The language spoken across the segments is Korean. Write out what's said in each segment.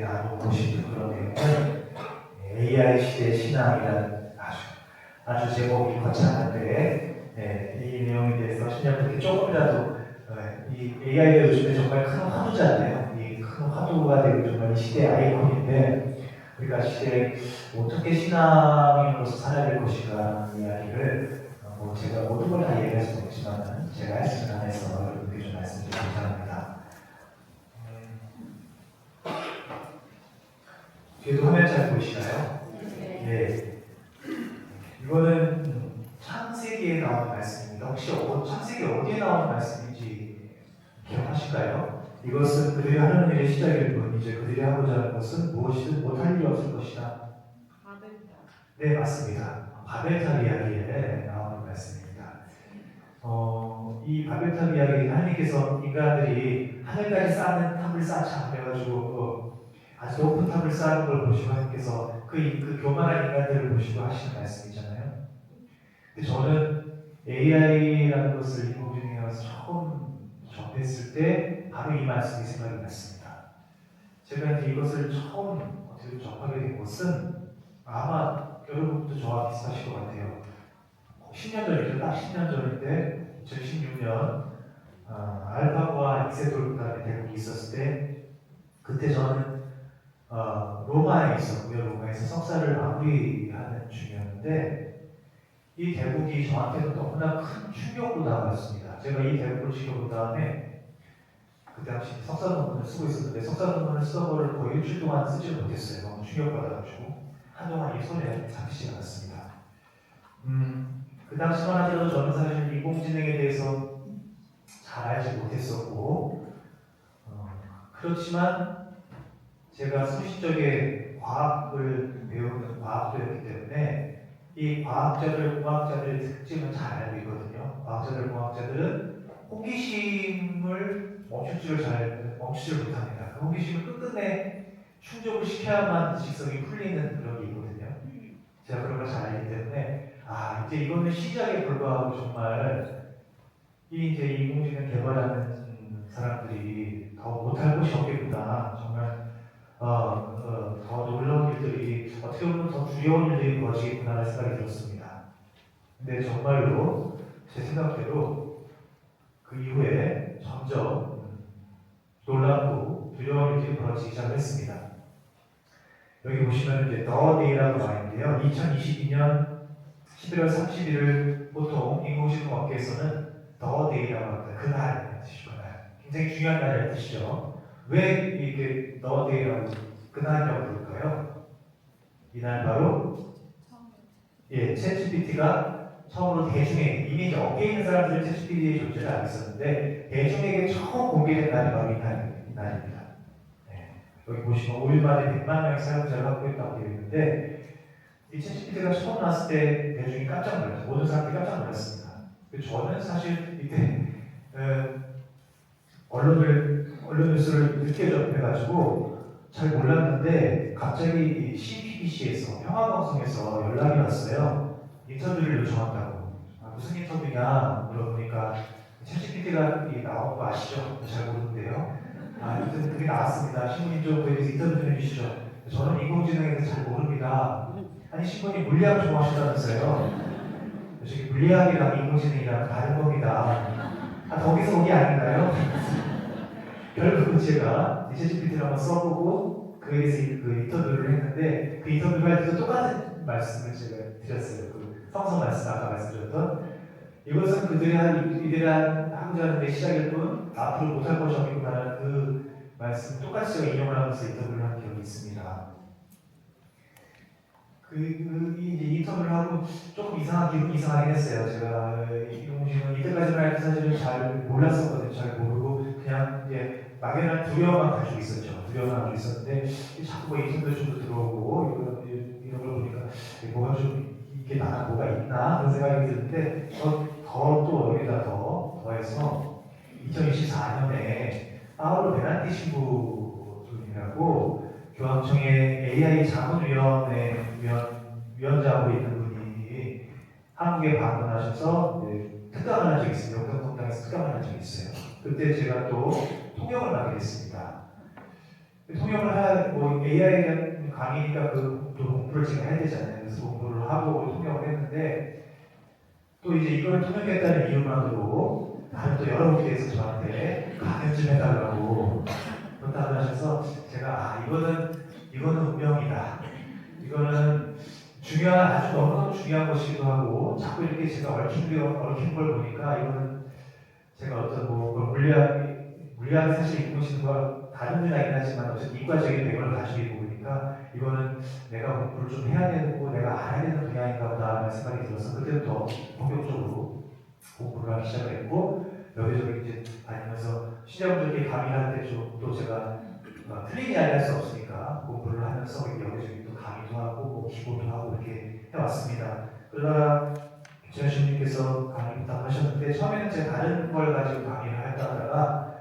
나누고 싶은 그런 내용은 AI 시대 신앙이라는 아주 제목이 거창한데 이 내용에 대해서 신약분께 조금이라도 이 AI가 요즘에 정말 큰 화두잖아요. 이 큰 화두가 되고 정말 이 시대의 아이콘인데 우리가 시대에 어떻게 신앙인으로서 살아야 될 것인가 이야기를 제가 모든 걸 다 얘기할 수는 없지만 제가 할 수 있는 한에서 여러분께 좀 말씀드리고자 합니다. 뒤에도 화면 잘 보이시나요? 네. 이거는 창세기에 나오는 말씀입니다. 혹시 창세기 어디에 나오는 말씀인지 기억하실까요? 이것은 그들이 하는 일의 시작일 뿐 이제 그들이 하고자 하는 것은 무엇이든 못할 일이 없을 것이다. 바벨탑. 네, 맞습니다. 바벨탑 이야기에 나오는 말씀입니다. 이 바벨탑 이야기는 하나님께서 인간들이 하늘까지 쌓는 탑을 쌓자 그래가지고 아주 높은 탑을 쌓는 걸 보시고 하나님께서 그 교만한 인간들을 보시고 하시는 말씀이잖아요. 근데 저는 AI라는 것을 인공지능에 와서 처음 접했을 때 바로 이 말씀이 생각이 났습니다. 제가 이제 이것을 처음 어떻게 접하게 된 것은 아마 여러분도 저와 비슷하실 것 같아요. 10년 전이죠. 딱 10년 전인데 2016년 알파고와 이세돌 대국이 있었을 때 그때 저는 로마에 있었고요. 로마에서 석사를 마무리하는 중이었는데 이 대국이 저한테는 너무나 큰 충격으로 다가왔습니다. 제가 이 대국을 지켜본 다음에 그 당시 석사 논문을 쓰고 있었는데 석사 논문을 쓰던 거를 거의 일주일 동안 쓰지 못했어요. 너무 충격받아가지고 한동안 이 손에 잡히지 않았습니다. 그 당시만 하더라도 저는 사실 인공지능에 대해서 잘 알지 못했었고 그렇지만 제가 소시적에 과학을 배우는 과학도였기 때문에 이 공학자들의 특징은 잘 알고 있거든요. 공학자들은 호기심을 멈추지를 못합니다. 그 호기심을 끝끝내 충족을 시켜야만 직성이 풀리는 그런 게 있거든요. 제가 그런 걸 잘 알기 때문에 이제 이거는 시작에 불과하고 정말 이제 인공지능 개발하는 사람들이 더 못할 것이 없겠구나. 정말 더 놀라운 일들이 어떻게 보면 더 두려운 일들이 벌어지겠구나라는 생각이 들었습니다. 근데 정말로 제 생각대로 그 이후에 점점 놀랍고 두려운 일들이 벌어지기 시작했습니다. 여기 보시면 이제 더 데이라고 나와 있는데요. 2022년 11월 31일 보통 인공지능 업계에서는 더 데이라고 합니다. 그날 뜻이죠. 그날. 굉장히 중요한 날이라는 뜻이죠. 왜 이렇게 더 데이라고 그날이라고 부를까요? 이날 바로 챗GPT가 처음으로 대중에게 이미 이제 업계에 있는 사람들은 챗GPT의 존재를 알고 있었는데 대중에게 처음 공개된 날이 바로 이날입니다. 여기 보시면 5일 만에 100만 명의 사용자를 확보했다고 되어 있는데 이 챗GPT가 처음 나왔을 때 대중이 깜짝 놀랐어요. 모든 사람들이 깜짝 놀랐습니다. 저는 사실 이때 언론 뉴스를 늦게 접해가지고 잘 몰랐는데 갑자기 CBBC에서 평화방송에서 연락이 왔어요. 인터뷰를 요청한다고. 무슨 인터뷰냐 물어보니까 챗GPT가 나온 거 아시죠? 잘 모르는데요. 아무튼 그게 나왔습니다. 신부님 좀 거기서 인터뷰 좀 해주시죠. 저는 인공지능에 대해서 잘 모릅니다. 아니 신부님 물리학 좋아하시다면서요. 저기 물리학이랑 인공지능이랑 다른 겁니다. 거기서 온 게 아닌가요? 결국은 제가 챗GPT를 한번 써보고 그에 대해서 그 인터뷰를 했는데 그 인터뷰를 할 때도 똑같은 말씀을 제가 드렸어요. 그 성서 말씀 아까 말씀드렸던 이것은 이들이 하고자 하는 데 시작일 뿐 앞으로 못할 것이 없겠구나라는 그 말씀 똑같이 제가 인용을 하면서 인터뷰를 한 기억이 있습니다. 이제 인터뷰를 하고 조금 기분이 이상하긴 했어요. 제가 인공지능 이때까지는 사실은 잘 몰랐었거든요. 잘 모르고 그냥 이제 막연한 두려움만 가지고 있었죠. 두려움만 가지고 있었는데 자꾸 뭐 인터뷰 좀 들어오고 이런 걸 보니까 뭐가 좀 이게 나랑 뭐가 있나 그런 생각이 드는데 또 여기다 더해서 2024년에 파울로 베란티 신부님이라고 교황청의 AI 자문위원회 위원장으로 있는 분이 한국에 방문하셔서 특강을 한 적이 있어요. 영등성당에서 특강을 한 적이 있어요. 그때 제가 또 통역을 맡게 됐습니다. 뭐 AI에 대한 강의니까 그 공부를 제가 해야 되잖아요. 그래서 공부를 하고 통역을 했는데 또 이제 이걸 통역했다는 이유만으로 다른 또 여러 분께서 저한테 강연 좀 해달라고 부탁을 하셔서 제가 이거는 운명이다. 이거는 아주 너무너무 중요한 것이기도 하고 자꾸 이렇게 제가 얽힌 걸 보니까 이거는 제가 어떤 물리학이 사실 인공지능과 다른 분야이긴 하지만 어쨌든 이과적인 배경을 가지고 있고 보니까 이거는 내가 공부를 좀 해야 되고 내가 알아야 되는 분야인가 보다 하는 생각이 들어서 그때부터 본격적으로 공부를 하기 시작을 했고 여기저기 이제 다니면서 신자분들께 강의할 때 좀 또 제가 틀린 이야기 할 수 없으니까 공부를 하면서 여기저기 또 강의도 하고 뭐 기고도 하고 이렇게 해왔습니다. 그러다가 김천신님께서 강의 부탁하셨는데 처음에는 제가 다른 걸 가지고 강의를 할까 하다가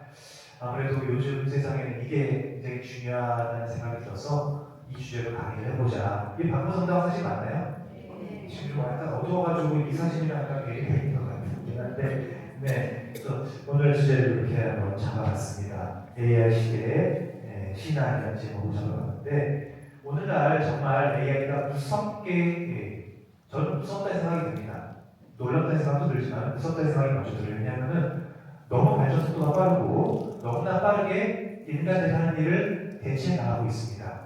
아무래도 요즘 세상에는 이게 굉장히 중요하다는 생각이 들어서 이 주제로 강의를 해보자. 이게 방송성당 사실 맞나요? 네. 지금 좀 약간 어두워가지고 이 사진이랑 약간 괴리가 있는 것 같긴 한데 네. 그래서 오늘 주제를 이렇게 한번 잡아봤습니다. AI 시대의 신앙이라는 제목을 잡아봤는데 오늘날 정말 AI가 무섭게 저는 무섭다는 생각이 듭니다. 놀랍다는 생각도 들지만 무섭다는 생각이 먼저 들어요. 왜냐하면 너무 발전 속도가 빠르고 너무나 빠르게 인간들이 하는 일을 대체 나가고 있습니다.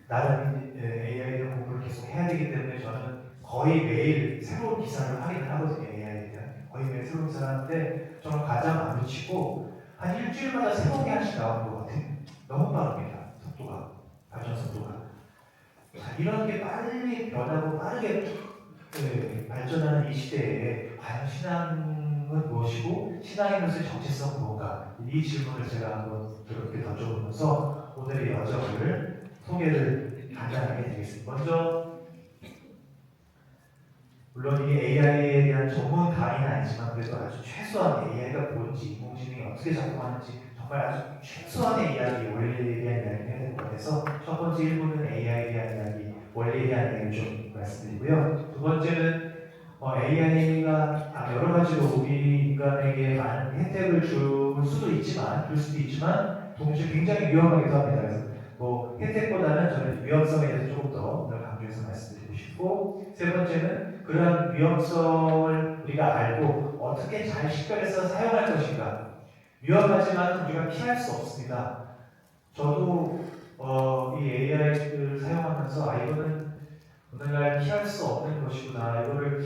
나는 AI에 대한 공부를 계속 해야 되기 때문에 저는 거의 매일 새로운 기사를 확인을 하거든요. AI에 대한 거의 매일 새로운 기사를 하는데 정말 가장 안 미치고 한 일주일마다 새로운 게 하나씩 나오는 것 같아요. 너무 빠릅니다. 발전 속도가. 자, 이런 게 빨리 변하고 빠르게 발전하는 이 시대에 과연 신앙은 무엇이고 신앙의 것의 정체성은 뭔가 이 질문을 제가 한번 이렇게 던져보면서 오늘의 여정을 소개를 간단하게 드리겠습니다. 먼저 물론 이 AI에 대한 전문 강의는 아니지만 그래도 아주 최소한 AI가 뭔지 인공지능이 어떻게 작동하는지 정말 아주 최소한의 이야기, 원리에 대한 이야기를 해야 될 것 같아서 첫 번째 1부는 AI에 대한 이야기, 원리에 대한 이야기를 좀 말씀드리고요. 두 번째는 AI가 여러 가지로 우리 인간에게 많은 혜택을 줄 수도 있지만 동시에 굉장히 위험하기도 합니다. 그래서 혜택보다는 저는 위험성에 대해서 조금 더 오늘 강조해서 말씀드리고 싶고 세 번째는 그러한 위험성을 우리가 알고 어떻게 잘 식별해서 사용할 것인가. 위험하지만 우리가 피할 수 없습니다. 저도 이 AI를 사용하면서 이거는 오늘날 피할 수 없는 것이구나. 이거를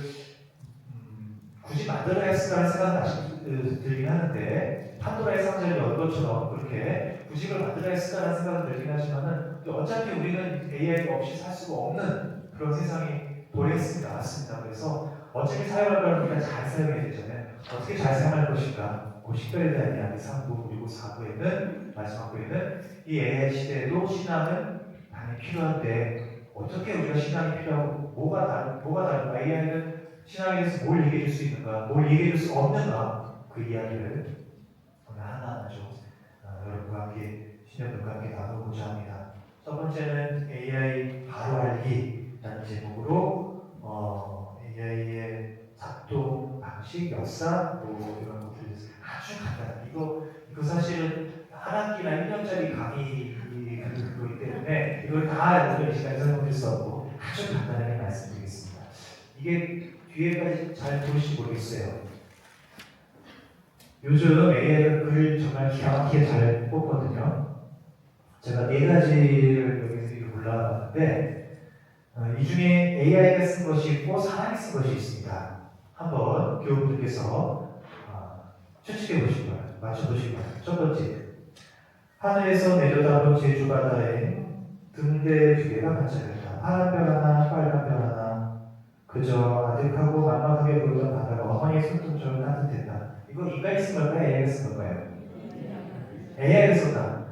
굳이 만들어야 했을까라는 생각이 들긴 하는데 판도라의 상자를 연 것처럼 그렇게 굳이 이걸 만들어야 했을까라는 생각이 들긴 하지만은 어차피 우리는 AI 없이 살 수가 없는 그런 세상이 도래했습니다. 맞습니다. 그래서 어차피 사용할 거는 우리가 잘 사용해야 되잖아요. 어떻게 잘 사용할 것인가. 그 식별에 대한 이야기 3부 그리고 4부에는 마지막 부에는 이 AI 시대에도 신앙은 당연히 필요한데 어떻게 우리가 신앙이 필요하고 뭐가 다른가. AI는 신앙에 대해서 뭘 얘기해 줄 수 있는가, 뭘 얘기해 줄 수 없는가 그 이야기를 오늘 하나하나 좀 여러분과 함께 신여분과 함께 나눠보자 합니다. 첫 번째는 AI 바로 알기라는 제목으로 AI의 작동 방식, 역사 이런 것들 아주 간단한 이거 사실은 한 학기나 1년짜리 강의이기 때문에 이걸 다 오늘 이 시간에 설명드릴 수 없고 아주 간단하게 말씀드리겠습니다. 이게 뒤에까지 잘 보실지 모르겠어요. 요즘 AI가 글을 정말 기가 막히게 잘 뽑거든요. 제가 4가지를 여기서 골라봤는데 이 중에 AI가 쓴 것이 있고 사람이 쓴 것이 있습니다. 한번 교우분들께서 추측해 보시기 바랍니다. 맞춰보시기 바랍니다. 첫 번째, 하늘에서 내려다본 제주 바다에 등대 2개가 반짝였다. 파란 별 하나, 빨간 별 하나. 그저 아득하고 막막하게 보이던 바다가 어머니의 손등처럼 따뜻했다. 이거 인간이 쓴 걸까요? AI가 쓴 걸까요? AI가 썼다.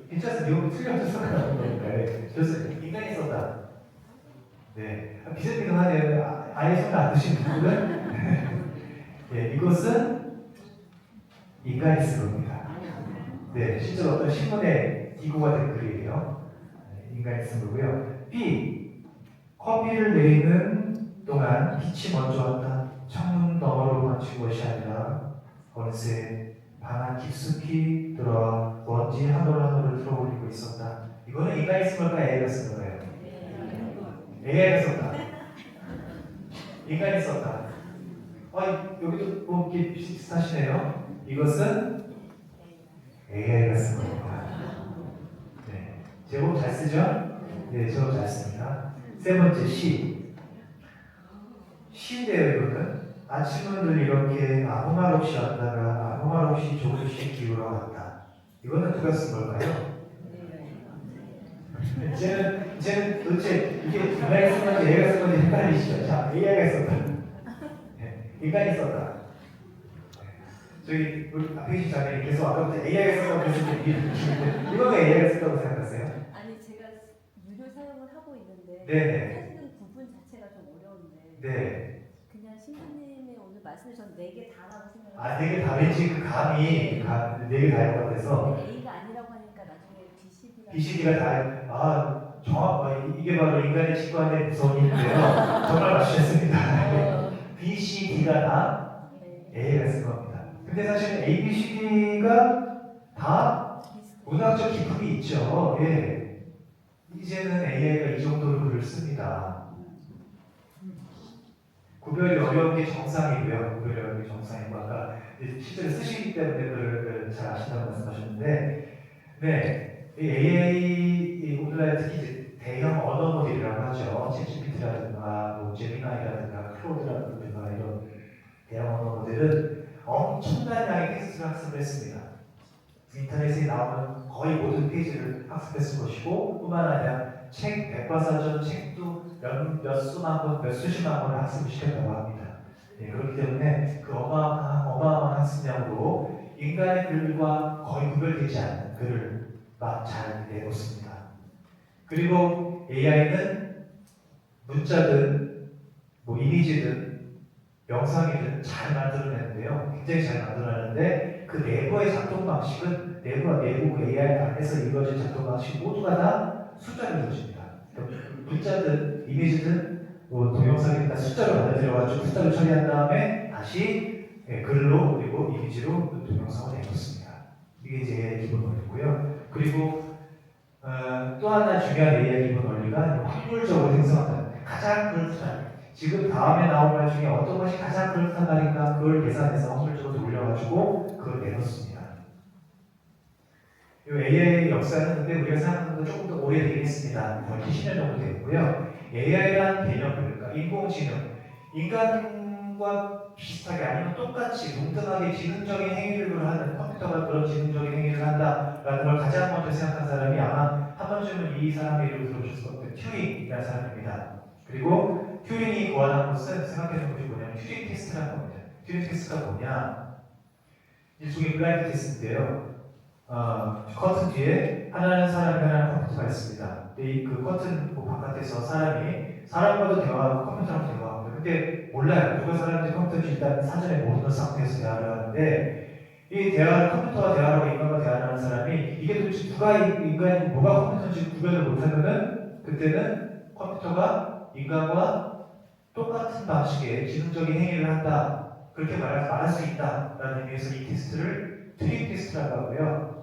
괜찮습니다. 이거 틀려서 써나가는 거니까요. 그래서 인간이 썼다. 네, 비슷비슷하네요. 아예 손을 안 드신 분들은 네, 이것은 인간이 쓴 겁니다. 네, 실제로 어떤 신문에 기고가 된 글이에요. 인간이 쓴 거고요. B. 커피를 내리는 동안 빛이 먼저 왔다. 창문 너머로 번진 것이 아니라 어느새 방 안 깊숙이 들어와 먼지 한 올 한 올을 들어올리고 있었다. 이거는 인간이 쓴 걸까? AI가 쓴 거예요? AI가 썼다. 인간이 썼다. 여기도 뭐 이렇게 비슷하시네요. 이것은 AI가 쓴 겁니다. 네. 제법 잘 쓰죠? 네, 제법 잘 씁니다. 세 번째, 시. 시인데요, 이거는. 아침은 늘 이렇게 아무 말 없이 왔다가 아무 말 없이 조금씩 기울어 갔다. 이거는 누가 쓴 걸까요? 이제는 도대체 이게 인간이 쓴 건지 AI가 쓴 건지 헷갈리시죠? 자, AI가 썼다. 네, 인간이 썼다. 저기 우리 앞에 계신 자매님 계속 아까부터 AI가 썼다고 계속 이거는 AI가 썼다고 생각하세요? 아니 제가 유료 사용을 하고 있는데 네네. 사실은 구분 자체가 좀 어려운데 네. 그냥 신부님의 오늘 말씀을 전 4개 다라고 생각을 아, 4개 다 왠지 그 감이 4개 다일 것 같아서 A가 아니라고 하니까 나중에 BCD가 BCD가 다 이게 바로 인간의 직관의 무서운 일인데요. 정말 맞추셨습니다. BCD가 다 A가 쓴 겁니다. 근데 사실 A, B, C, D가 다 문학적 기품이 있죠. 예. 이제는 AI가 이 정도로 글을 씁니다. 구별이 어려운 게 정상이고요. 구별이 어려운 게 정상이고 아까 실제로 쓰시기 때문에 그걸 잘 아신다고 말씀하셨는데 네, 이 AI 오늘날 특히 이제 대형 언어 모델이라고 하죠. 챗GPT라든가 뭐 제미나이라든가 클로드라든가 이런 대형 언어 모델은 엄청난 양의 텍스트를 학습을 했습니다. 인터넷에 나오는 거의 모든 페이지를 학습했을 것이고 뿐만 아니라 책, 백과사전, 책도 몇 수만 권, 몇 수십만 권을 학습을 시켰다고 합니다. 네, 그렇기 때문에 그 어마어마한 학습량으로 인간의 글과 거의 구별되지 않는 글을 막 잘 내놓습니다. 그리고 AI는 문자든 뭐 이미지든 영상이든 잘 만들어내는데요. 굉장히 잘 만들어내는데 그 내부의 작동 방식은 내부 AI 안에서 이루어진 작동 방식 모두가 다 숫자로 이루어집니다. 문자든 이미지든 뭐 동영상이든 숫자로 받아들여가지고 숫자로 처리한 다음에 다시 글로 그리고 이미지로 동영상을 내놓습니다. 이게 이제 AI 기본 원리고요. 그리고 또 하나 중요한 AI 기본 원리가 확률적으로 생성한다. 가장 그럴듯한 지금 다음에 나올 말 중에 어떤 것이 가장 그럴듯한 말인가 그걸 계산해서 확률적으로 돌려가지고 그걸 내놓습니다. 이 AI 역사는 근데 우리가 생각하는 것보다 조금 더 오래되긴 했습니다. 거의 10년 정도 됐고요. AI라는 개념, 그러니까 인공지능, 인간과 비슷하게 아니면 똑같이 동등하게 지능적인 행위를 하는 컴퓨터가 그런 지능적인 행위를 한다라는 걸 가장 먼저 생각한 사람이 아마 한 번쯤은 이 사람의 이름을 들어보셨을 것 같아요. 튜링이라는 사람입니다. 그리고 튜링이 고안한 것은 생각해보는 것이 뭐냐면 튜링 테스트라는 겁니다. 튜링 테스트가 뭐냐? 일종의 블라인드 테스트인데요. 커튼 뒤에 하나는 사람이 하나는 컴퓨터가 있습니다. 그 커튼 바깥에서 사람과도 대화하고 컴퓨터랑 대화하고 근데 몰라요. 누가 사람인지 컴퓨터인지 일단 사전에 모르는 상태에서 대화를 하는데 이 대화를 컴퓨터와 대화하고 인간과 대화를 하는 사람이 이게 도대체 누가 인간이 뭐가 컴퓨터인지 구별을 못하면은 그때는 컴퓨터가 인간과 똑같은 방식의 지능적인 행위를 한다. 그렇게 말할 수 있다라는 의미에서 이 테스트를 튜링 테스트라고 하고요.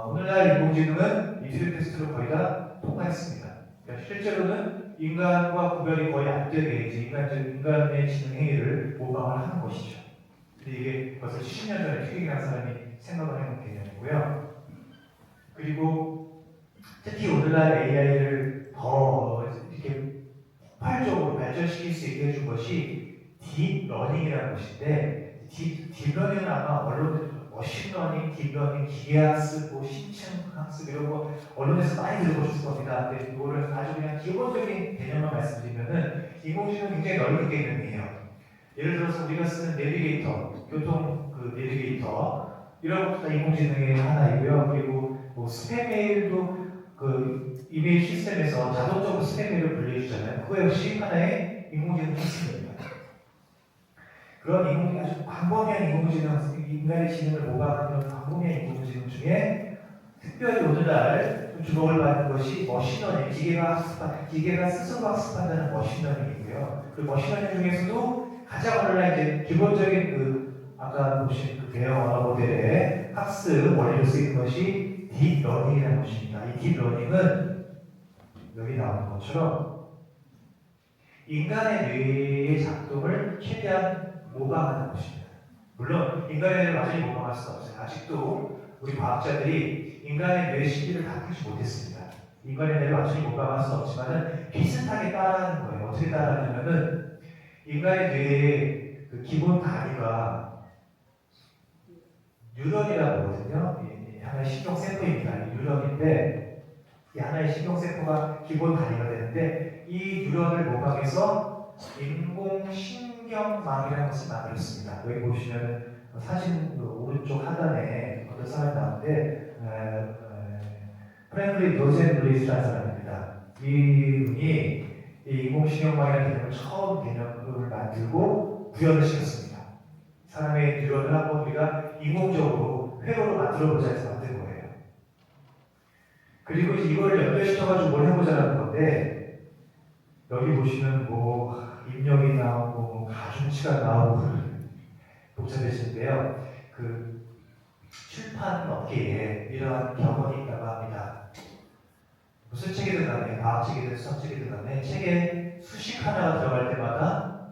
오늘날 인공지능은 이 튜링 테스트를 거의 다 통과했습니다. 그러니까 실제로는 인간과 구별이 거의 안 되게 이제 인간의 지능 행위를 모방을 하는 것이죠. 근데 이게 벌써 70년 전에 튜링이라는 사람이 생각을 해놓은 개념이고요. 그리고 특히 오늘날 AI를 더 이렇게 폭발적으로 발전시킬 수 있게 해준 것이 딥러닝이라는 것인데 딥러닝은 아마 언론에 머신러닝, 딥러닝, 기계학습, 심층학습 이런 거 언론에서 많이 들어보셨을 겁니다. 근데 이거를 아주 그냥 기본적인 개념만 말씀드리면은 인공지능은 굉장히 넓은 개념이에요. 예를 들어서 우리가 쓰는 내비게이터, 교통 내비게이터 이런 것도 다 인공지능의 하나이고요. 그리고 뭐 스팸 메일도 그 이메일 시스템에서 자동적으로 스팸 메일을 분류해주잖아요. 그거 역시 하나의 인공지능 시스템입니다. 그런 아주 광범위한 인공지능, 인간의 지능을 모방하는 광범위한 인공지능 중에 특별히 오늘날 주목을 받는 것이 머신러닝, 기계가 스스로 학습한다는 머신러닝이고요. 그 머신러닝 중에서도 가장 오늘날 이제 기본적인 아까 보신 그 대형 언어 모델의 학습 원리로 쓰이는 것이 딥러닝이라는 것입니다. 이 딥러닝은 여기 나오는 것처럼 인간의 뇌의 작동을 최대한 모방하는 것입니다. 물론 인간의 뇌를 완전히 모방할 수는 없어요. 아직도 우리 과학자들이 인간의 뇌의 시기를 다 풀지 못했습니다. 인간의 뇌를 완전히 모방할 수는 없지만 비슷하게 따라하는 거예요. 어떻게 따라하냐면은 인간의 뇌의 그 기본 단위가 뉴런이라고 하거든요. 이 하나의 신경세포입니다. 이 뉴런인데 이 하나의 신경세포가 기본 단위가 되는데 이 뉴런을 모방해서 인공신경망이라는 것을 만들었습니다. 여기 보시면 사진 오른쪽 하단에 어떤 사람이 나오는데 프랭클린 로젠블리스라는 사람입니다. 이분이 이 인공신경망이라는 개념을 처음 개념을 만들고 구현을 시켰습니다. 사람의 뉴런을 한번 우리가 인공적으로 회로로 만들어보자 해서 만든 거예요. 그리고 이걸 연결시켜가지고 뭘 해보자는 건데 여기 보시면 뭐 입력이 나오고 뭐 가중치가 나오고 복잡해지는데요. 그 출판 업계에 이러한 경험이 있다고 합니다. 무슨 책이든 간에 과학책이든 수학책이든 간에 책에 수식 하나가 들어갈 때마다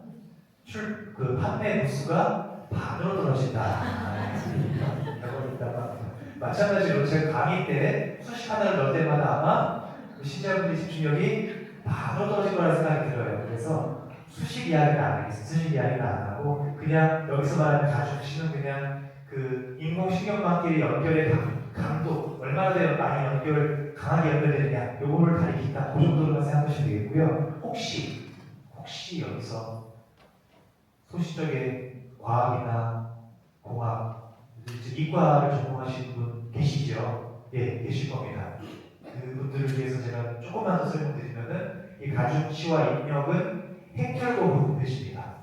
그 판매 부수가 반으로 떨어진다. 경험이 있다고 합니다. 마찬가지로 제가 강의 때 수식 하나를 넣을 때마다 아마 시청자분들의 집중력이 반으로 떨어질 거라는 생각이 들어요. 그래서 수식 이야기는 안 하겠어요. 수식 이야기는 안 하고 그냥 여기서 말하는 가중치는 그냥 그 인공신경망끼리 연결의 강도 얼마나 많이 강하게 연결되느냐 요거를 가리킨다. 그 정도로만 생각하시면 되겠고요. 혹시 여기서 소시적인 과학이나 공학, 이과를 전공하시는 분 계시죠? 예, 계실 겁니다. 그분들을 위해서 제가 조금만 더 설명드리면은 이 가중치와 입력은 행렬고 대십니다.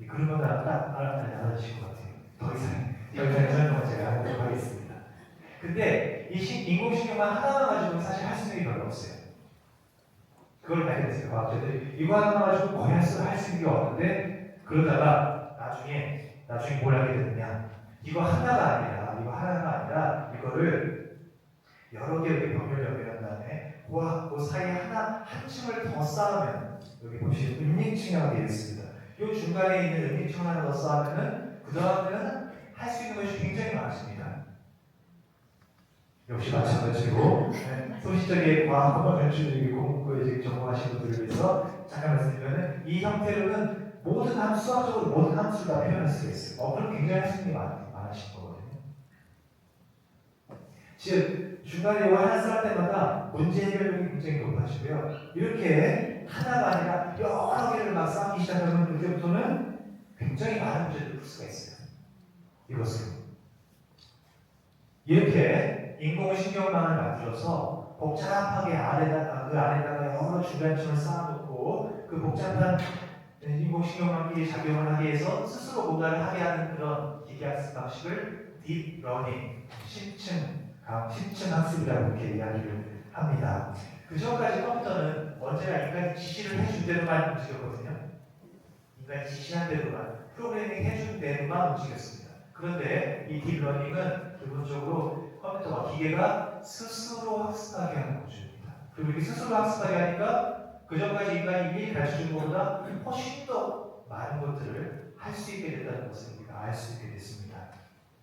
그러면 딱 알아주실 것 같아요. 더 이상 설명은 제가 하도록 하겠습니다. 근데 이 인공신경만 하나만 가지고는 사실 할 수 있는 게 별로 없어요. 그걸 발견했어요. 과학자들이 이거 하나 가지고 거의 할 수 있는 게 없는데 그러다가 나중에 뭘 하게 되느냐 이거 하나가 아니라 이거를 여러 개 이렇게 병렬 연결한 다음에 그 사이에 한 층을 더 쌓으면 여기 보시면 은닉층이라고 되어 있습니다. 이 중간에 있는 은닉층 하나 더 쌓으면은 그 다음에는 할 수 있는 것이 굉장히 많습니다. 역시 마찬가지로 소시적인 과학과 연출적인 공부에 전공하신 분들을 위해서 잠깐 말씀드리면 이 형태로는 수학적으로 모든 함수를 다 표현할 수가 있어요. 그럼 굉장히 할 수 있는 게 많으실 거거든요. 즉 중간에 이거 하나 쓸 때마다 문제 해결력이 굉장히 높아지고요. 이렇게 하나가 아니라 여러 개를 막 쌓기 시작하면 그때부터는 굉장히 많은 문제들을 풀 수가 있어요. 이것은 이렇게 인공신경망을 만들어서 복잡하게 그 안에다가 여러 주변층을 쌓아놓고 그 복잡한 인공신경망끼리 작용을 하게 해서 스스로 뭔가를 하게 하는 그런 기계학습 방식을 딥러닝, 심층 학습이라고 이렇게 이야기를 합니다. 그 전까지 컴퓨터는 언제나 인간이 지시를 해준 대로만 움직였거든요. 인간이 지시한 대로만, 프로그래밍 해준 대로만 움직였습니다. 그런데 이 딥러닝은 기본적으로 컴퓨터와 기계가 스스로 학습하게 하는 구조입니다. 그리고 이렇게 스스로 학습하게 하니까 그 전까지 인간이 미리 가르쳐준 것보다 훨씬 더 많은 것들을 할 수 있게 된다는 것을 우리가 알 수 있게 됐습니다.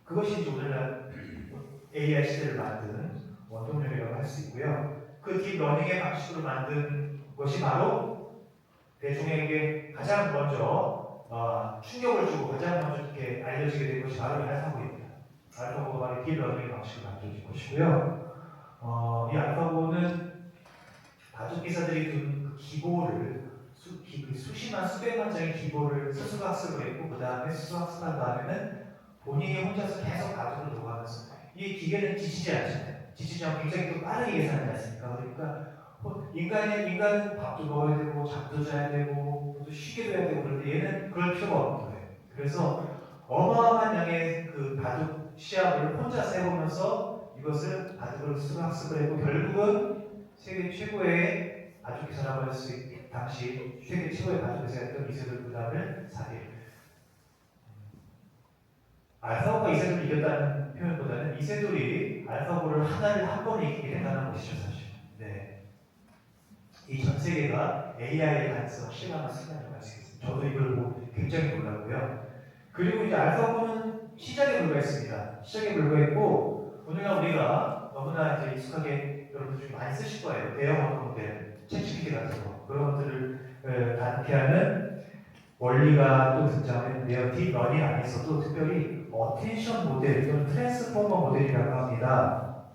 그것이 이제 오늘날 AI 시대를 만든 원동력이라고 할 수 있고요. 그 딥러닝의 방식으로 만든 것이 바로 대중에게 가장 먼저 충격을 주고 가장 먼저 이렇게 알려지게 된 것이 바로 이 알파고입니다. 알파고가 바로 딥러닝의 방식으로 만들어진 것이고요. 이 알파고는 바둑 기사들이 둔 그 기보를 수십만 수백만 장의 기보를 스스로 학습을 했고 그 다음에 스스로 학습한 다음에는 본인이 혼자서 계속 바둑을 녹아가면서 이 기계는 지치지 않잖아요. 지치지 않고 굉장히 또 빠르게 계산하지 않습니까? 그러니까 인간은 밥도 먹어야 되고 잠도 자야 되고 또 쉬기도 해야 되고 그런데 얘는 그럴 필요가 없는 거예요. 그래서 어마어마한 양의 그 바둑 시합을 혼자서 해보면서 이것을 바둑을 스스로 학습을 했고 결국은 세계 최고의 바둑 기사라고 할 수 있는 당시 세계 최고의 바둑 기사였던 이세돌 구단을 사게. 알파고가 이세돌을 이겼다는 표현보다는 이세돌이 알파고를 하나를 한 번에 익히게 된다는 것이죠, 사실. 네. 이 전 세계가 AI의 가능성을 실감할 수 있다는 말씀이겠습니다. 저도 이걸 보고 굉장히 놀랐고요. 그리고 이제 알파고는 시작에 불과했습니다. 시작에 불과했고, 오늘날 우리가 너무나 이제 익숙하게 여러분들 좀 많이 쓰실 거예요. 대형 언어 모델, 챗GPT 같은 거. 그런 것들을 가능케 하는 원리가 또 등장했는데요. 딥러닝 안에서도 특별히 어텐션 모델 또는 트랜스포머 모델이라고 합니다.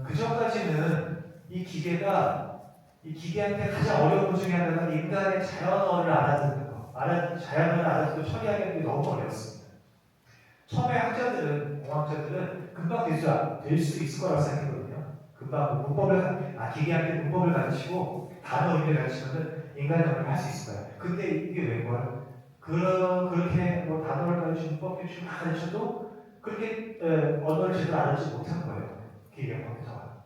그 전까지는 이 기계한테 가장 어려운 것 중에 하나가 인간의 자연어를 알아듣는 거, 자연어를 알아듣고 처리하는 게 너무 어려웠습니다. 처음에 공학자들은 금방 될 수 있을 거라고 생각했거든요. 금방 기계한테 문법을 가르치고 단어 의미를 가르치면은 인간의 언어를 할 수 있을 거야. 근데 이게 왜 거야? 그렇게 뭐 단어를 가르치고 문법 교육을 다 가르쳐도 그렇게 언어를 제대로 알아듣지 못한 거예요. 기계가 컴퓨터가.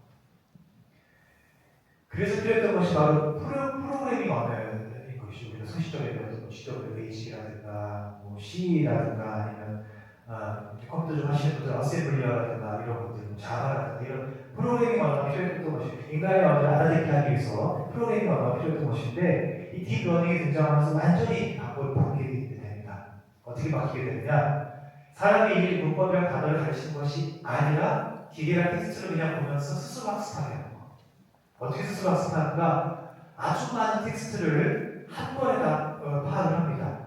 그래서 필요했던 것이 바로 프로그래밍 언어인 것이죠. 우리가 소시적에 배웠던 CWH라든가 뭐 C라든가 아니면 컴퓨터 좀 하시는 분들 어셈블리어라든가 이런 것들, 자바라든가 이런 프로그래밍 언어가 필요했던 것이 인간의 언어를 알아듣게 하기 위해서 프로그래밍 언어가 필요했던 것인데 이 딥러닝이 등장하면서 완전히 바뀌게 됩니다. 어떻게 바뀌게 되느냐? 사람이 이 문법이랑 단어를 가르치는 것이 아니라 기계랑 텍스트를 그냥 보면서 스스로 학습하게 하는 거. 어떻게 스스로 학습하는가? 아주 많은 텍스트를 한 번에 다 파악을 합니다.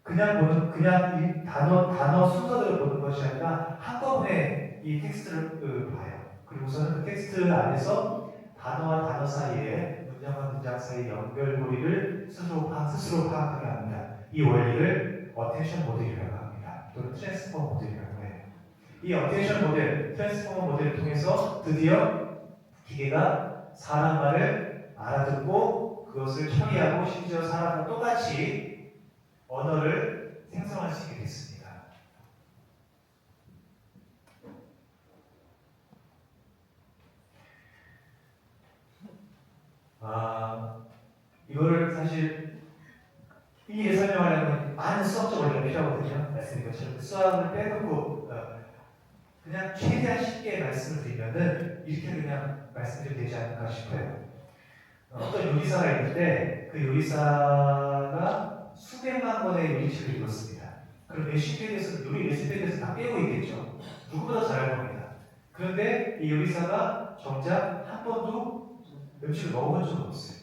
그냥 이 단어 순서대로 보는 것이 아니라 한꺼번에 이 텍스트를 봐요. 그리고서는 그 텍스트 안에서 단어와 단어 사이에 문장과 문장 사이 연결고리를 스스로 파악하게 합니다. 이 원리를 어텐션 모델이라고 합니다. 또는 트랜스포머 모델이라고 해요. 이 어텐션 모델, 트랜스포머 모델을 통해서 드디어 기계가 사람 말을 알아듣고 그것을 처리하고 심지어 사람과 똑같이 언어를 생성할 수 있게 됐습니다. 이거를 사실 일일이 설명하려면 많은 수학적 원리가 필요하거든요. 말씀드린 것처럼 수학을 빼놓고 그냥 최대한 쉽게 말씀을 드리면은 이렇게 그냥 말씀드리면 되지 않을까 싶어요. 어떤 요리사가 있는데 그 요리사가 수백만 번의 요리책을 읽었습니다. 그럼 요리 레시피에 대해서 다 깨고 있겠죠. 누구보다 잘 알 겁니다. 그런데 이 요리사가 정작 한 번도 음식을 먹어본 적은 없어요.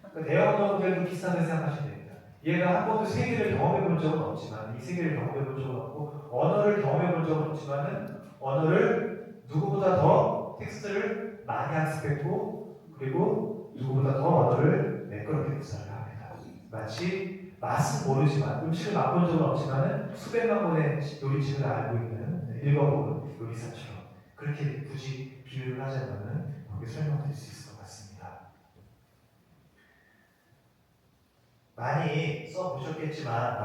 그러니까 대형 언어들도 비슷하게 생각하시면 됩니다. 얘가 한 번도 세계를 경험해 본 적은 없지만, 이 세계를 경험해 본 적은 없고, 언어를 경험해 본 적은 없지만은, 언어를 누구보다 더 텍스트를 많이 학습했고, 그리고 누구보다 더 언어를 매끄럽게 구사를 합니다. 마치 맛은 모르지만, 음식을 맛본 적은 없지만은, 수백만 번의 요리책을 알고 있는, 읽어본 요리사처럼. 그렇게 굳이 비유를 하자면은, 그렇게 설명드릴 수 있을 것 같습니다. 많이 써보셨겠지만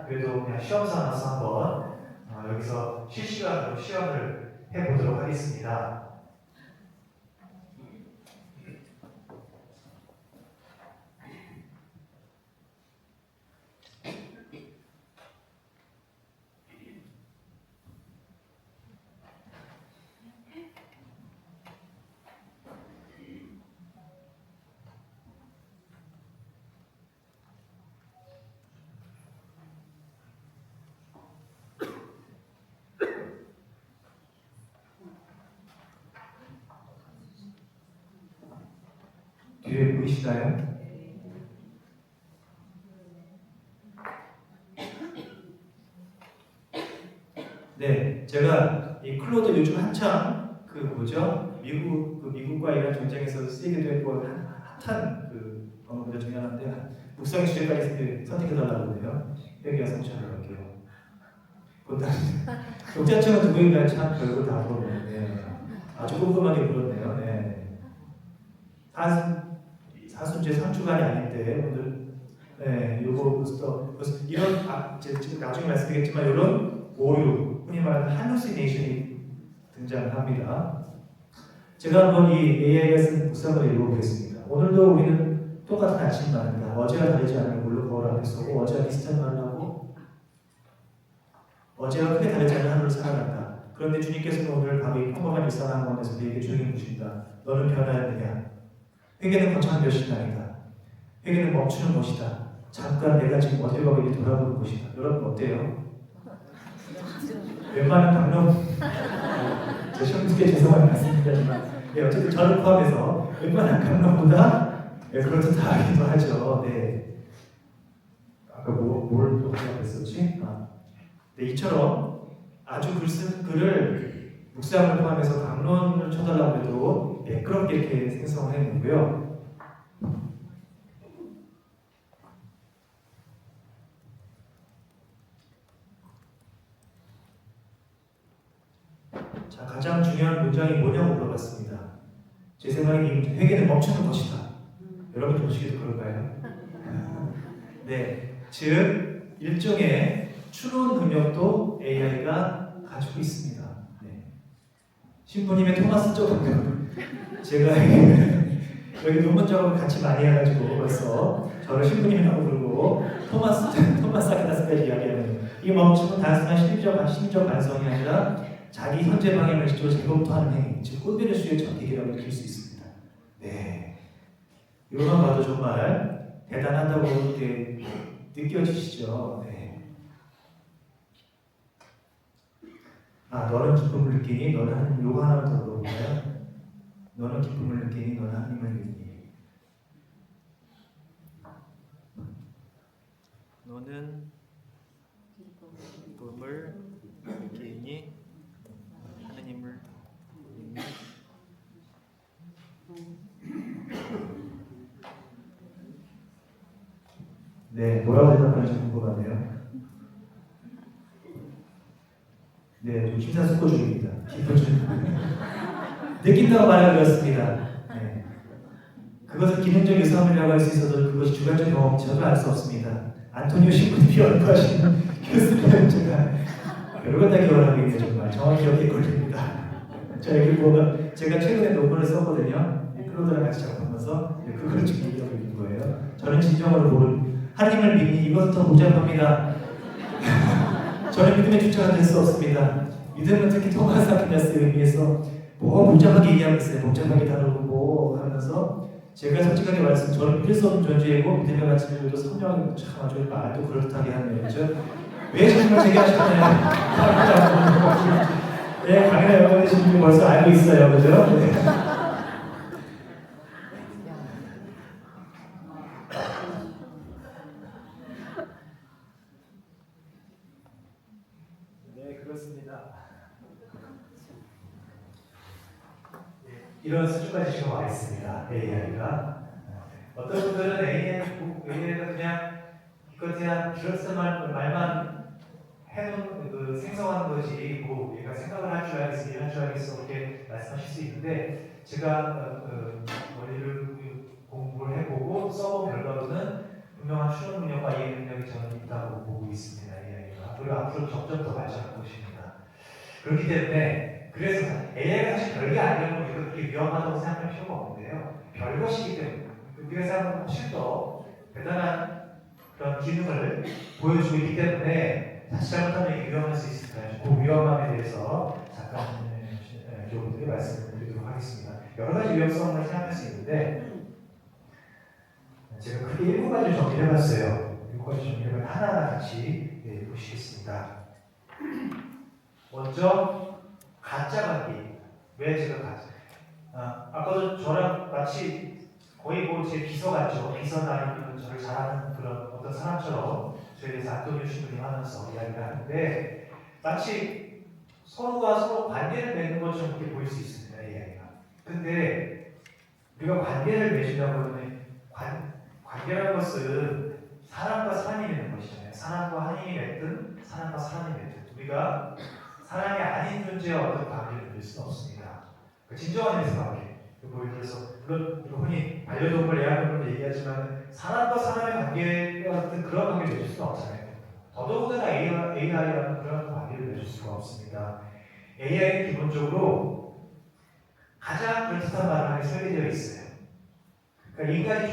그래도 그냥 시험 삼아서 한번 여기서 실시간으로 시험을 해보도록 하겠습니다. 뒤에 보이시나요? 네, 제가 이 클로드 요즘 한창 미국과 이란 전쟁에서 쓰이게 되고 핫한 언어들 중에 하나인데 묵상의 주제까지 선택해달라고 해요. 회개와 성찰을 할게요. 독자층은 누구인가요? 참 별거 다 물어보는데 아주 꼼꼼하게 물었네요. 네. 사순제 상주간이 아닌데 오늘 요거 이런 지금 나중에 말씀드리겠지만 이런 오류 흔히 말하는 hallucination이 등장합니다. 제가 한번 이 AI가 쓴 묵상을 읽어보겠습니다. 오늘도 우리는 똑같은 아침이 많습니다. 어제와 다르지 않은 걸로 거울 앞에 서고 어제와 비슷한 말을 하고 어제와 크게 다르지 않은 하루를 살아간다. 그런데 주님께서는 오늘 바로 이 평범한 일상 가운데서 우리에게 주님이 묻습니다. 너는 변하였느냐? 회개는 거창한 결심당이다. 회개는 멈추는 것이다. 잠깐 내가 지금 어디로 가고 있는지 돌아보는 것이다. 여러분 어때요? 웬만한 강론 제 형님께 죄송한 말씀드리지만 어쨌든 저를 포함해서 웬만한 강론보다 그렇다하기도 하죠. 네. 아까 뭘 또 하려고 했었지? 네, 이처럼 아주 글을 묵상을 포함해서 강론을 쳐달라고 해도 매끄럽게 이렇게 생성을 해놓고요. 자, 가장 중요한 문장이 뭐냐고 물어봤습니다. 제 생각에 이 회개는 멈추는 것이다. 여러분 보시기도 그럴까요? 네, 즉 일종의 추론 능력도 AI가 가지고 있습니다. 네. 신부님의 토마스 쪽은 제가 여기 논문 작업을 같이 많이 해가지고 벌써 저를 신부님이라고 부르고 토마스 아퀴나스까지 이야기하는 이 멈춤은 단순한 심리적 반성이 아니라 자기 현재 방향을 지켜 재검토하는 행위, 즉 꼰대의 수의 전개라고 느낄 수 있습니다. 네, 이거만 봐도 정말 대단하다고 이렇게 느껴지시죠. 네. 너는 기쁨을 느끼니 너는 하나님, 요거 하나만 더 물어볼까요? 너는 기쁨을 느끼니 너는 하나님을 믿니? 너는 기쁨을 느끼니 하나님을 믿니? 네, 뭐라고 대답하는지 궁금하네요. 네, 좀 심사숙고중입니다. 기쁨 중 느낀다고 말하였습니다. 네. 그것을 기능적 유사함이라고 할 수 있어도 그것이 주관적 경험인지 저도 알 수 없습니다. 안토니오 신부님이 연구하신 교수님 제가 여러 번 다 기억하고 있는데 정말 정확히 기억에 걸립니다. 제가 최근에 논문을 썼거든요. 클로드랑 같이 작업하면서 그걸 지금 얘기하고 있는 거예요. 저는 진정으로 모르는 하나님을 믿니 이것은 더 복잡합니다. 저는 믿음의 주체가 될 수 없습니다. 믿음은 특히 토마스 아퀴나스에 의해서 복잡하게 얘기하고 있어요. 복잡하게 다루고 뭐 하면서 제가 솔직하게 말씀, 저는 믿을 수 없는 존재이고 믿음의 가치를 선명하게 참 아주 말도 그럴듯하게 하네요. 왜 정말 제게 하셨나요? 네, 강인한 영광 되신 분이 벌써 알고 있어요. 그죠? 네. 네, 그렇습니다. 이런 수준까지 지금 와 있습니다. AI가. 어떤 분들은 AI가 그냥 그냥 들었을 말만 해놓은 생성하는 거지 뭐 얘가 생각을 할 줄 알겠어, 이해할 줄 알겠어 이렇게 말씀하실 수 있는데 제가 머리를 공부를 해보고 써본 결과로는 분명한 추론 능력과 이해 능력이 저는 있다고 보고 있습니다. AI가. 그리고 앞으로 점점 더 발전할 것입니다. 그렇기 때문에 그래서 AI가 사실 별게 아니라면 우리가 그렇게 위험하다고 생각할 필요가 없는데요. 별것이기 때문에 우리가 생각하면 훨씬 더 대단한 그런 기능을 보여주고 있기 때문에 다시 잘못하면 위험할 수 있습니다. 그 위험함에 대해서 잠깐 여러분들이 말씀을 드리도록 하겠습니다. 여러 가지 위험성을 생각할 수 있는데 제가 크게 7가지 정리를 해봤어요. 7가지 정리를 하나하나 같이 보시겠습니다. 먼저 가짜 관계. 왜 제가 가짜? 아까도 저랑 마치 거의 뭐 제 비서 같죠. 비서나 아니면 저를 잘하는 그런 어떤 사람처럼 저에 대해서 안토니오 신부님 하면서 이야기를 하는데 마치 서로가 서로 관계를 맺는 것처럼 그렇게 보일 수 있습니다. AI가. 근데 우리가 관계를 맺으려고 하면 관계라는 것은 사람과 사람이 맺는 것이잖아요. 사람과 하나님이 맺든 사람과 사람이 맺든 우리가 사람이 아닌 존재와 어떤 관계를 맺을 수는 없습니다. 진정한 의미에서 관계. 예를 들어서 물론 흔히 반려동물, 애완동물 얘기하지만 사람과 사람의 관계와 같은 그런 관계를 맺을 수는 없잖아요. 더더군다나 AI와는 그런 관계를 맺을 수가 없습니다. AI는 기본적으로 가장 그럴듯한 말을 하게 설계되어 있어요. 그러니까 인간이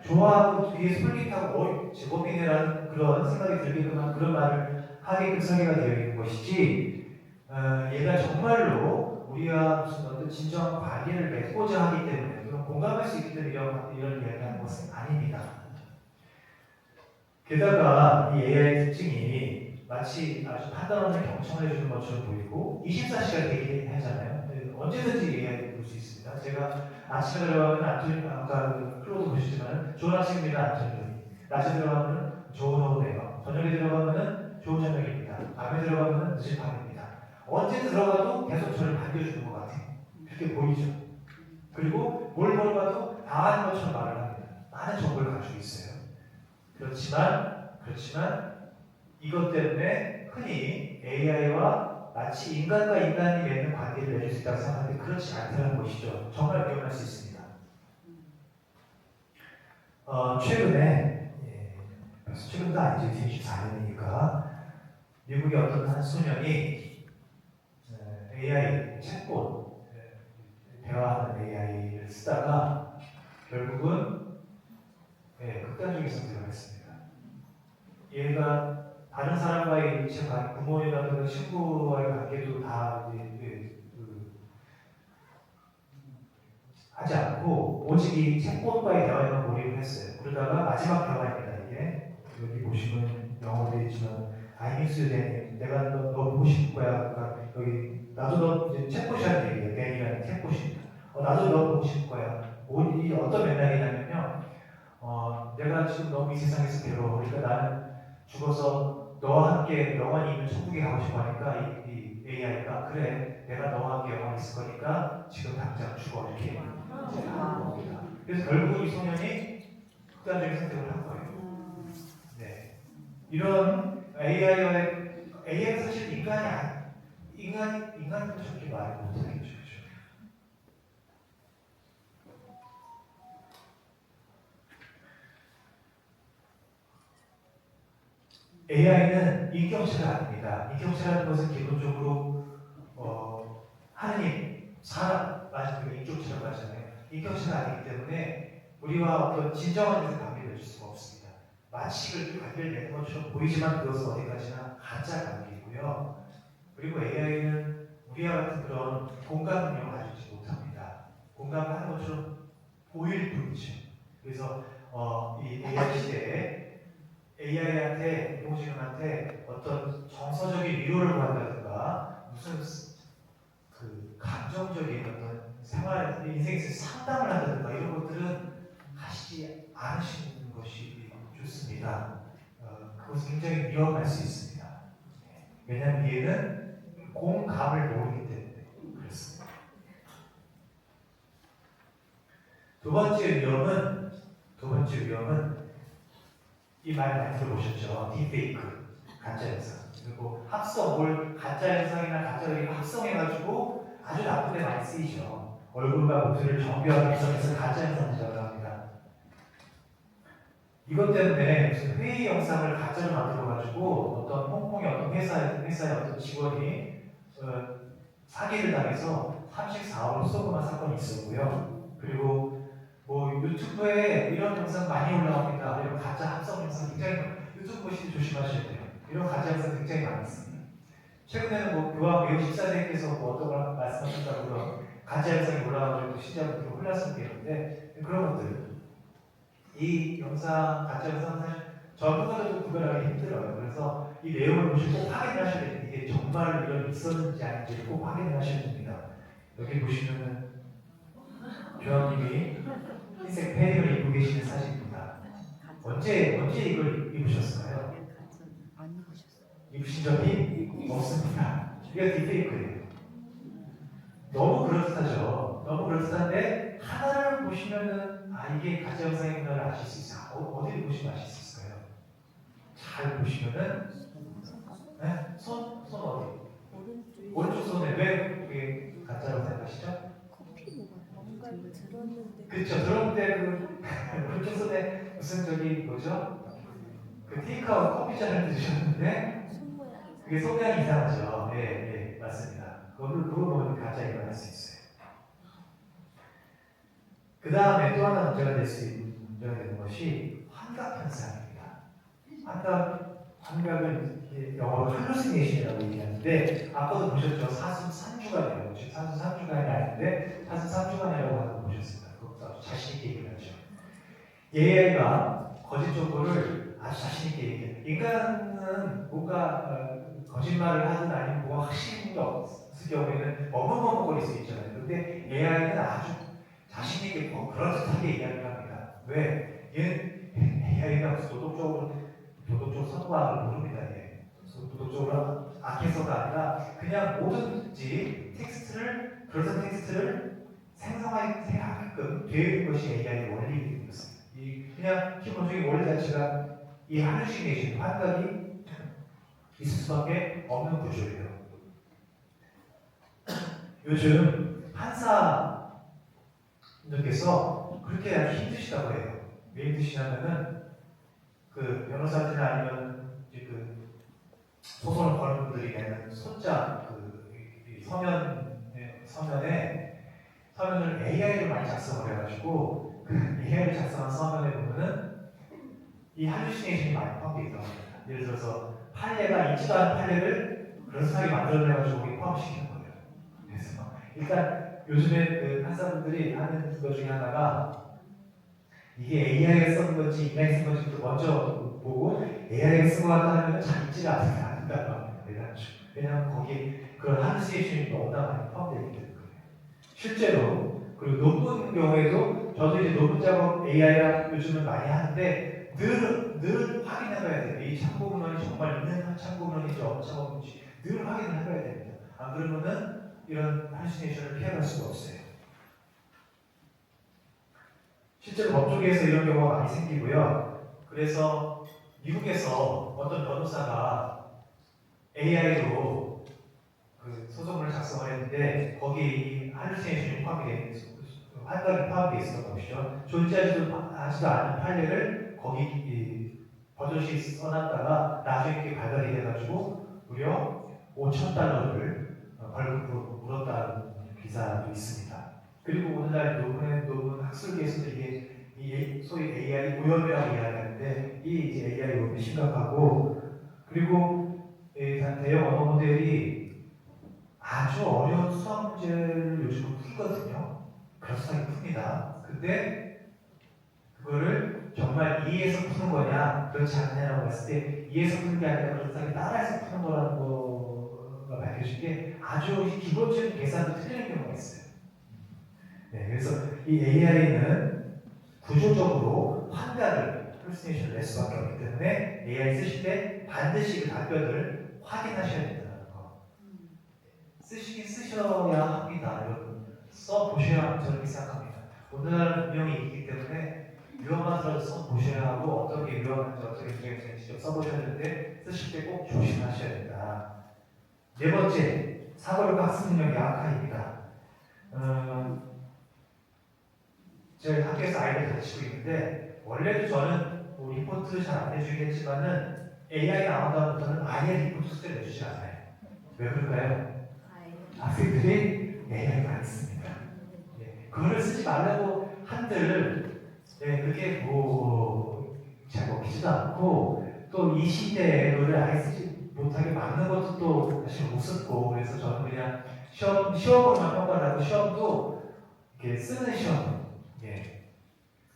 좋아하고 되게 솔깃하고 제법이네라는 그런 생각이 들게끔 한 그런 말을 하게끔 설계가 되어 있는 것이지 얘가 정말로 우리가 무슨 어떤 진정한 관계를 맺고자 하기 때문에 그런 공감할 수 있기 때문에 이런 이야기하는 것은 아닙니다. 게다가 이 AI의 특징이 마치 아주 판단하는 경청을 해주는 것처럼 보이고 24시간 대기하잖아요. 언제든지 AI를 볼 수 있습니다. 제가 아침에 들어가면 안토니, 아까 그 클로드 보시지만 좋은 아침입니다. 안토니. 낮에 들어가면 좋은 오후네요. 저녁에 들어가면 좋은 저녁입니다. 밤에 들어가면 늦은 밤입니다. 언제 들어가도 계속 저를 반겨주는 것 같아요. 그렇게 보이죠. 그리고 뭘 물어봐도 다 아는 것처럼 말을 합니다. 많은 정보를 가지고 있어요. 그렇지만 이것 때문에 흔히 AI와 마치 인간과 인간이 맺는 관계를 맺을 수 있다고 생각하는데 그렇지 않다는 것이죠. 정말 위험할 수 있습니다. 최근에 벌써 최근도 아니죠. 2024년이니까 미국의 어떤 한 소년이 AI 챗봇 대화하는 AI를 쓰다가 결국은 극단적인 선택을 했습니다. 얘가 다른 사람과의 일체 관계, 부모님이라든가 친구와의 관계도 다 하지 않고 오직 이 챗봇과의 대화에만 몰입을 했어요. 그러다가 마지막 대화입니다. 이게 여기 보시면 영어로 되어 있지만 I miss you, Dan. 내가 너 보고 싶을 거야. 그러니까 여기 나도 너 이제 챗봇이라는 얘기예요. Dan이라는 챗봇입니다. 나도 너 보고 싶을 거야. 이 어떤 맥락이냐면요. 내가 지금 너무 이 세상에서 괴로워. 그러니까 나는 죽어서 너와 함께 영원히 있는 천국에 가고 싶어 하니까 이 AI가 그래 내가 너와 함께 영원히 있을 거니까 지금 당장 죽어 이렇게 하는 겁니다. 그래서 결국 이 소년이 극단적인 선택을 한 거예요. 네. 이런 AI는 사실 인간도 저렇게 말을 못하겠죠. AI는 인격체가 아닙니다. 인격체라는 것은 기본적으로 하느님, 사람, 맞아요. 인격체라고 하잖아요. 인격체가 아니기 때문에 우리와 어떤 진정한 것을 관계를 맺을 수가 없습니다. 마치 그렇게 관계를 맺는 것처럼 보이지만 그것은 어디까지나 가짜 관계이고요. 그리고 AI는 우리와 같은 그런 공감 능력을 가지지 못합니다. 공감하는 것처럼 보일 뿐이죠. 그래서 이 AI 시대에 AI한테, 인공지능한테 어떤 정서적인 위로를 구한다든가 무슨 그 감정적인 어떤 생활, 인생에서 상담을 한다든가 이런 것들은 하시지 않으시는 것이 좋습니다. 그것은 굉장히 위험할 수 있습니다. 왜냐하면 얘는 공감을 모르기 때문에 그렇습니다. 두 번째 위험은 이 말 많이 들어보셨죠? 딥페이크, 가짜 영상. 그리고 합성, 가짜 영상이나 가짜 그림을 합성해가지고 아주 나쁜 데 많이 쓰이죠. 얼굴과 목소리를 정교하게 합성해서 가짜 영상 제작을 합니다. 이것 때문에 무슨 회의 영상을 가짜로 만들어가지고 어떤 홍콩의 어떤 회사의 어떤 직원이 사기를 당해서 34억을 쏘고만 사건이 있었고요. 그리고 유튜브에 이런 영상 많이 올라옵니다. 이런 가짜 합성 영상 굉장히 유튜브 보실 때 조심하셔야 돼요. 이런 가짜 영상 굉장히 많이 있습니다. 최근에는 교황 레오 14세께서 어떤 걸 말씀하셨다고요. 가짜 영상이 올라와가지고 신자분들이 혼란스럽게 했는데 그런 것들 이 영상, 가짜 영상 사실 전문가들도 구별하기 힘들어요. 그래서 이 내용을 보시고 꼭 확인을 하셔야 됩니다. 이게 정말 이런 있었는지 아닌지를 꼭 확인을 하셔야 됩니다. 여기 보시면은 교황님이 흰색 패딩을 입고 계시는 사진입니다. 언제 이걸 입으셨을까요? 안 입으셨어요. 입으신 적이 없습니다. 이게 딥페이크예요. 너무 그럴듯하죠. 너무 그럴듯한데 하나를 보시면은 이게 가짜 영상이구나를 아실 수 있어요. 어디를 보시면 아실 수 있어요? 잘 보시면은 네? 손 어디? 오른쪽 손에 왜 그게 가짜라고 생각하시죠? 뭔가 들었는데. 그렇죠. 들었는데 오른쪽 손에 무슨 뭐죠? 테이크아웃 커피잔을 드셨는데 손 모양이 그게 소명이 이상하죠. 네, 맞습니다. 그걸 보면 가짜인 걸 알 수 있어요. 그 다음에 또 하나 문제가 되는 것이 환각 현상입니다. 환각 환각은 영어로 할루시네이션이라고 얘기하는데 아까도 보셨죠? 사순 3주간이라고 지금 사순 3주간이 아닌데 사순 3주간이라고 하는 거 보셨습니다. 그것도 아주 자신 있게 얘기를 하죠. AI가 거짓 정보를 아주 자신 있게 얘기해요. 인간은 뭔가 거짓말을 하든 아니면 뭐가 확신이 없을 경우에는 머뭇머뭇거릴 수 있잖아요. 그런데 AI는 아주 자신 있게 그럴듯하게 이야기를 합니다. 왜? 얘는 AI가 무슨 도덕적으로 선거하는 걸 모릅니다. 예. 도덕적으로 악해서가 아니라 그냥 뭐든지 그런 텍스트를 생성하게 하게끔 되어 있는 것이 AI의 원리인 것입니다. 그냥 기본적인 원리 자체가 이 할루시네이션, 환각이 있을 수밖에 없는 구조예요. 요즘 판사님께서 그렇게 아주 힘드시다고 해요. 왜 힘드시냐면은 그 변호사들이나 아니면 이제 그 소송을 거는 분들이 내는 소장 서면을 AI로 많이 작성을 해가지고 그 AI를 작성한 서면에 보면은 이 할루시네이션이 많이 포함되어 있다고 합니다. 예를 들어서 판례가 있지도 않은 판례를 그럴듯하게 만들어내가지고 거기 포함시키는 거예요. 그래서 일단 요즘에 그 판사분들이 하는 것 중에 하나가 이게 AI가 쓴 건지 인간이 쓴 건지 먼저 보고 AI가 쓴 거 같다 하면 잘 읽지가 않는다고 합니다. 왜냐하면 거기 그런 할루시네이션이 너무나 많이 포함되어 있기 때문에 실제로 그리고 논문 경우에도 저도 이제 논문 작업 AI랑 요즘은 많이 하는데 늘 확인해봐야 돼요. 이 참고문헌이 정말 있는 참고문헌인지 없는지 늘 확인을 해봐야 됩니다. 안 그러면은 이런 할루시네이션을 피해갈 수가 없어요. 실제로 법조계에서 이런 경우가 많이 생기고요. 그래서 미국에서 어떤 변호사가 AI로 그 소송을 작성을 했는데 거기 할루시네이션이 포함되어 있는 환각이 포함되어 있었던 것이죠. 존재하지도 않은 판례를 거기 버젓이 써놨다가 나중에 그게 발각이 돼가지고 무려 $5,000를 벌금으로 물었다는 기사도 있습니다. 그리고 오늘날 논문 학술계에서도 이게 소위 AI 오염이라고 이야기하는데 이 이제 AI 오염이 심각하고 그리고 대형 언어 모델이 아주 어려운 수학 문제를 요즘은 풀거든요. 그럴싸하게 풉니다. 근데 그거를 정말 이해해서 푸는 거냐 그렇지 않느냐라고 했을 때 이해해서 푸는 게 아니라 그럴싸하게 따라해서 푸는 거라는 거가 밝혀진 게 아주 기본적인 계산도 틀리는 경우가 있어요. 네, 그래서 이 AI는 구조적으로 환각을 할루시네이션을 낼 수밖에 없기 때문에 AI 쓰실 때 반드시 그 답변을 확인하셔야 된다는 거. 쓰셔야 합니다. 여러분. 써보셔야 저렇게 생각합니다. 오늘날 운명이 있기 때문에 유형만 써보셔야 하고 어떤 게 유형한지 어떻게 유형인지 직접 써보셔야 되는데 쓰실 때 꼭 조심하셔야 된다. 네 번째, 사고력과 학습 능력 약화입니다. 제가 학교에서 아이들 가르치고 있는데 원래도 저는 뭐 리포트 잘 안 내주겠지만은 AI 나온 다음부터는 아예 리포트 숙제를 내주지 않아요. 왜 그럴까요? 학생들이 AI가 안 씁니다. 예, 그거를 쓰지 말라고 한들 그게 뭐 잘 먹히지도 않고 또 이 시대에 그거를 아예 쓰지 못하게 막는 것도 또 사실 우습고 그래서 저는 그냥 시험으로만 평가를 하고 시험도 이렇게 쓰는 시험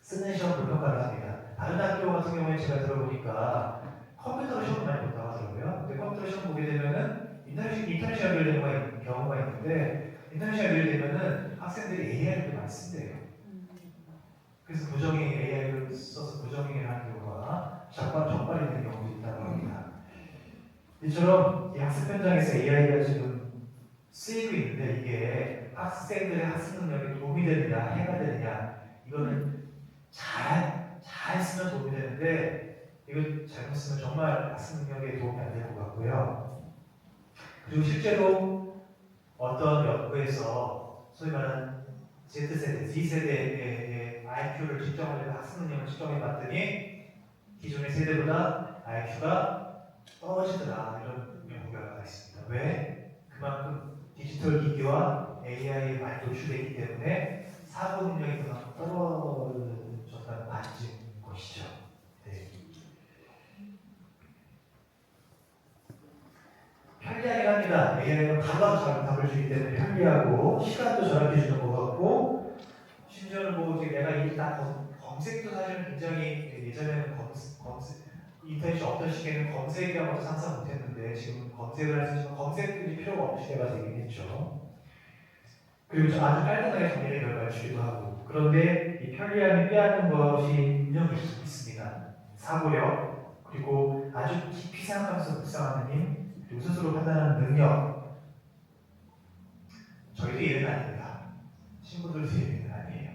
쓰는 시험으로 평가를 합니다. 다른 학교 같은 경우에 제가 들어보니까 컴퓨터로 시험 많이 본다고 하더라고요. 근데 컴퓨터로 시험 보게 되면은 인터넷이 연결되는 경우가 있는데 인터넷이 연결되면은 학생들이 AI를 많이 쓴대요. 그래서 AI를 써서 부정행위를 하는 경우가 적발이 되는 경우도 있다고 합니다. 이처럼 이 학습 현장에서 AI가 지금 쓰이고 있는데 이게 학생들의 학습 능력에 도움이 되느냐 해가 되느냐 이거는 잘 쓰면 도움이 되는데 이거 잘못 쓰면 정말 학습 능력에 도움이 안 될 것 같고요. 그리고 실제로 어떤 연구에서 소위 말하는 Z세대의 IQ를 측정하려고 학습 능력을 측정해 봤더니 기존의 세대보다 IQ가 떨어지더라 이런 연구가 있습니다. 왜? 그만큼 디지털 기기와 AI에 많이 노출되기 때문에 사고 능력이 그만큼 떨어졌다는 반증인 것이죠. 네. 합니다. AI는 바로 답을 주기 때문에 편리하고 시간도 절약해 주는 것 같고 심지어는 뭐 이제 내가 일단 검색도 사실은 굉장히 예전에는 검색 인터넷이 없던 시기에는 검색이라는 것도 상상 못했는데 지금 검색을 할 수 있지만 검색이 필요가 없는 시대가 되긴 했죠. 그리고 아주 깔끔하게 정리된 결과를 주기도 하고 그런데 이 편리함이 빼앗는 것이 분명히 있습니다. 사고력 그리고 아주 깊이 생각하면서 묵상하는 힘 그리고 스스로 판단하는 능력 저희도 이해는 아닙니다. 신부들도 이해는 아니에요.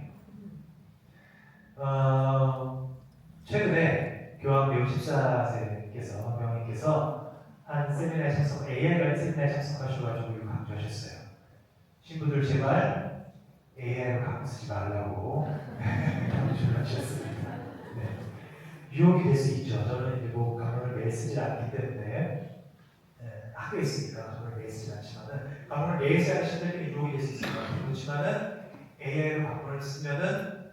최근에 교황 14세께서 교황님께서 한 세미나에 참석, AI 관련 세미나에 참석하셔가지고 이거 강조하셨어요. 신부들 제발 AI로 갖고 쓰지 말라고 강조를 하셨습니다. 네. 유혹이 될 수 있죠. 저는 이제 뭐 강론을 매일 쓰지 않기 때문에 학교에 있으니까 강론을 매일 쓰지 않지만은 강론을 매일 쓰는 신들끼리 유혹이 될 수 있습니다. 그렇지만은 AI로 강론을 쓰면은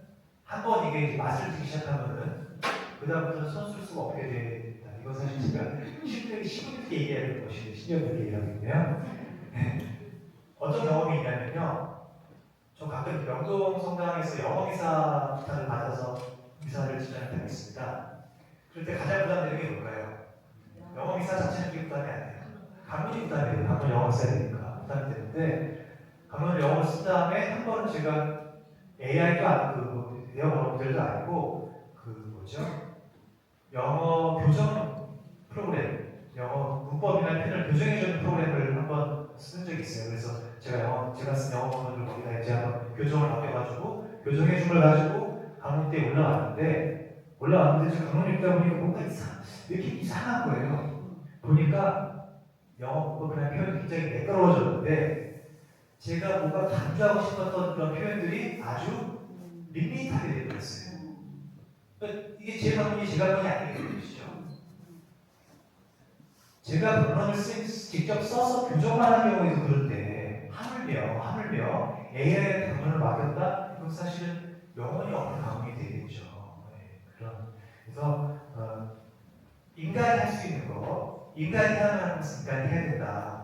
한번 이게 이제 맛을 들기 시작하면은 그다음부터는 손 쓸 수가 없게 됩니다. 이건 사실 제가 신부들께 얘기하는 것이 신녀들께 얘기하거든요. 어떤 경험이 있냐면요. 저 가끔 명동 성당에서 영어 미사 부탁을 받아서 미사를 진행할 때가 있습니다. 그럴 때 가장 부담되는 게 뭘까요? 영어 미사 자체는 그게 부담이 안 돼요. 강론이 부담이 돼요. 강론 영어를 써야 되니까 부담이 되는데 강론을 영어를 쓴 다음에 한 번은 제가 AI도 아니고 내용 언어들도 아니고 그 뭐죠? 영어 교정 프로그램, 영어 문법이나 표현을 교정해주는 프로그램을 한번 쓴 적이 있어요. 그래서 제가 쓴 영어 문법을 거기다 이제 한번 교정을 맡겨가지고 교정해준 걸 가지고 강론 때 올라왔는데 제가 강론 읽다 보니까 뭔가 왜 이렇게 이상한 거예요. 보니까 영어 문법이나 표현이 굉장히 매끄러워졌는데 제가 뭔가 강조하고 싶었던 그런 표현들이 아주 밋밋하게 되어버렸어요. 이게 제 강론이 아니게 되는 것이죠. 제가 본론을 직접 써서 교정만 한 경우에도 그런데 하물며 AI한테 강론을 맡겼다? 이건 사실은 영원히 없는 강론이 되겠죠. 네, 그래서 인간이 할 수 있는 거, 인간이 하는 것은 인간이 해야 된다.